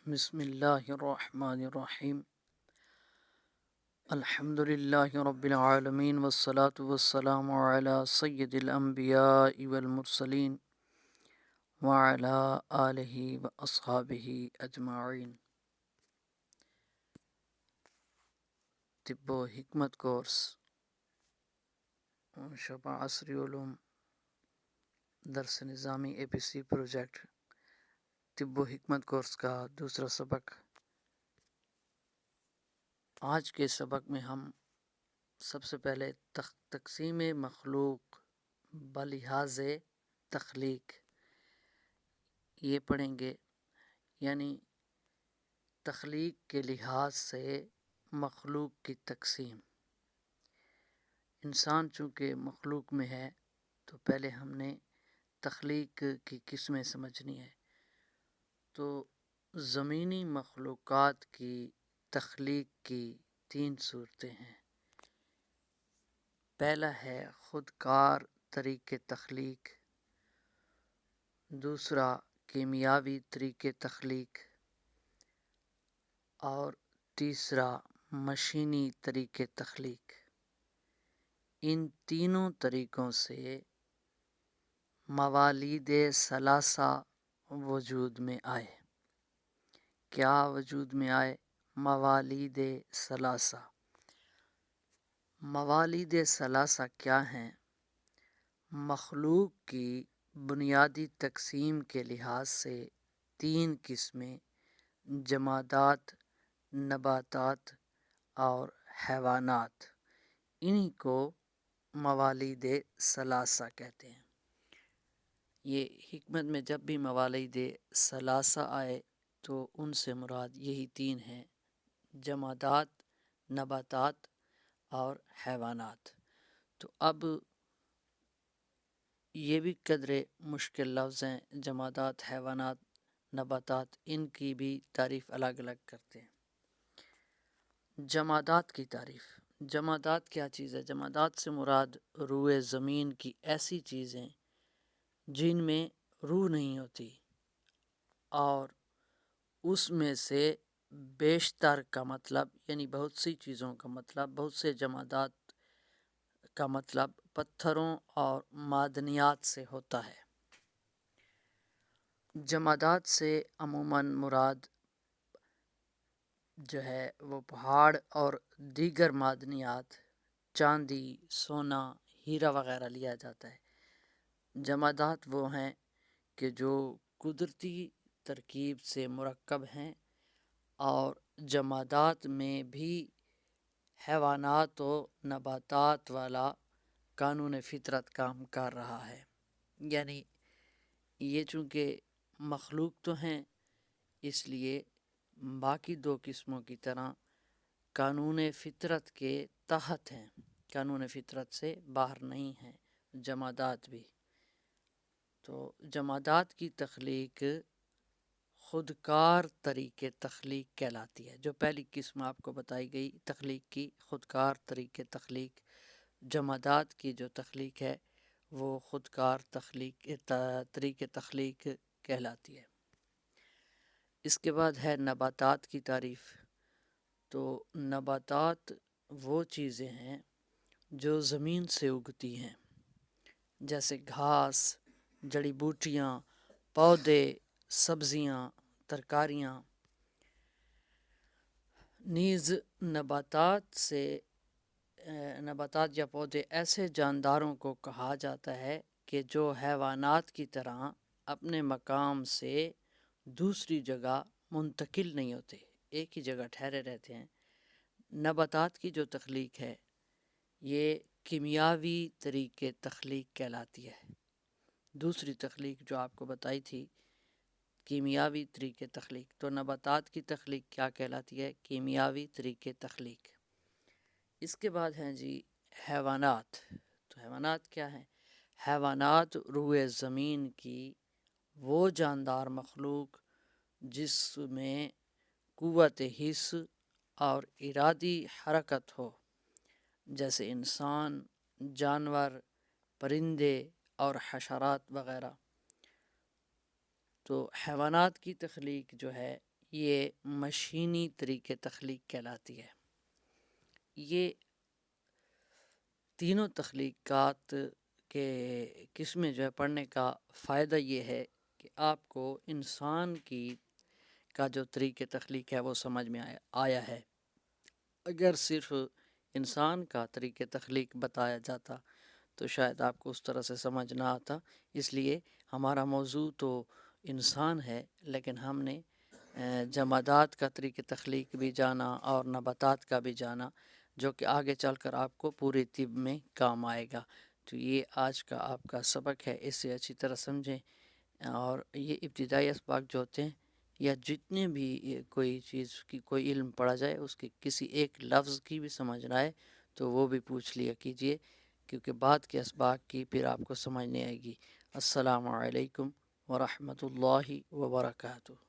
بسم اللہ الرحمن الرحیم الحمد للہ رب العالمین والصلاة والسلام علی سید الانبیاء والمرسلین وعلی آلہ واصحابہ اجمعین۔ طب و حکمت کورس شعبہ عصری علوم درس نظامی APC پروجیکٹ طب و حکمت کورس کا دوسرا سبق۔ آج کے سبق میں ہم سب سے پہلے تقسیم مخلوق بلحاظ تخلیق یہ پڑھیں گے، یعنی تخلیق کے لحاظ سے مخلوق کی تقسیم۔ انسان چونکہ مخلوق میں ہے تو پہلے ہم نے تخلیق کی قسمیں سمجھنی ہے۔ تو زمینی مخلوقات کی تخلیق کی 3 صورتیں ہیں۔ پہلا ہے خودکار طریقے تخلیق، دوسرا کیمیاوی طریقے تخلیق اور تیسرا مشینی طریقے تخلیق۔ ان تینوں طریقوں سے موالید ثلاثہ وجود میں آئے۔ کیا وجود میں آئے؟ موالید ثلاثہ۔ موالید ثلاثہ کیا ہیں؟ مخلوق کی بنیادی تقسیم کے لحاظ سے 3 قسمیں جمادات، نباتات اور حیوانات، انہی کو موالید ثلاثہ کہتے ہیں۔ یہ حکمت میں جب بھی موالید ثلاثہ آئے تو ان سے مراد یہی 3 ہیں: جمادات، نباتات اور حیوانات۔ تو اب یہ بھی قدرے مشکل لفظ ہیں، جمادات، حیوانات، نباتات، ان کی بھی تعریف الگ الگ کرتے ہیں۔ جمادات کی تعریف۔ جمادات کیا چیز ہے؟ جمادات سے مراد روئے زمین کی ایسی چیزیں جن میں روح نہیں ہوتی، اور اس میں سے بیشتر کا مطلب یعنی بہت سی چیزوں کا مطلب، بہت سے جمادات کا مطلب پتھروں اور معدنیات سے ہوتا ہے۔ جمادات سے عموماً مراد جو ہے وہ پہاڑ اور دیگر معدنیات، چاندی، سونا، ہیرا وغیرہ لیا جاتا ہے۔ جمادات وہ ہیں کہ جو قدرتی ترکیب سے مرکب ہیں، اور جمادات میں بھی حیوانات و نباتات والا قانون فطرت کام کر رہا ہے۔ یعنی یہ چونکہ مخلوق تو ہیں، اس لیے باقی 2 قسموں کی طرح قانون فطرت کے تحت ہیں، قانون فطرت سے باہر نہیں ہیں جمادات بھی۔ تو جمادات کی تخلیق خودکار طریقے تخلیق کہلاتی ہے۔ جو پہلی قسم آپ کو بتائی گئی تخلیق کی، خودکار طریقے تخلیق، جمادات کی جو تخلیق ہے وہ خودکار طریقے تخلیق کہلاتی ہے۔ اس کے بعد ہے نباتات کی تعریف۔ تو نباتات وہ چیزیں ہیں جو زمین سے اگتی ہیں، جیسے گھاس، جڑی بوٹیاں، پودے، سبزیاں، ترکاریاں۔ نیز نباتات یا پودے ایسے جانداروں کو کہا جاتا ہے کہ جو حیوانات کی طرح اپنے مقام سے دوسری جگہ منتقل نہیں ہوتے، ایک ہی جگہ ٹھہرے رہتے ہیں۔ نباتات کی جو تخلیق ہے یہ کیمیاوی طریقے تخلیق کہلاتی ہے۔ دوسری تخلیق جو آپ کو بتائی تھی کیمیاوی طریقے تخلیق، تو نباتات کی تخلیق کیا کہلاتی ہے؟ کیمیاوی طریقے تخلیق۔ اس کے بعد ہیں جی حیوانات۔ تو حیوانات کیا ہیں؟ حیوانات روئے زمین کی وہ جاندار مخلوق جس میں قوت حس اور ارادی حرکت ہو، جیسے انسان، جانور، پرندے اور حشرات وغیرہ۔ تو حیوانات کی تخلیق جو ہے یہ مشینی طریقے تخلیق کہلاتی ہے۔ یہ تینوں تخلیقات کے قسمیں جو ہے پڑھنے کا فائدہ یہ ہے کہ آپ کو انسان کا جو طریقہ تخلیق ہے وہ سمجھ میں آیا ہے۔ اگر صرف انسان کا طریقہ تخلیق بتایا جاتا تو شاید آپ کو اس طرح سے سمجھ نہ آتا۔ اس لیے ہمارا موضوع تو انسان ہے، لیکن ہم نے جمادات کا طریقہ تخلیق بھی جانا اور نباتات کا بھی جانا، جو کہ آگے چل کر آپ کو پوری طب میں کام آئے گا۔ تو یہ آج کا آپ کا سبق ہے، اس سے اچھی طرح سمجھیں۔ اور یہ ابتدائی اسباق جو ہوتے ہیں یا جتنے بھی کوئی چیز کی کوئی علم پڑھا جائے، اس کے کسی ایک لفظ کی بھی سمجھ نہ آئے تو وہ بھی پوچھ لیا کیجئے، کیونکہ بعد کے اسباق کی پھر آپ کو سمجھ نہیں آئے گی۔ السلام علیکم ورحمۃ اللہ وبرکاتہ۔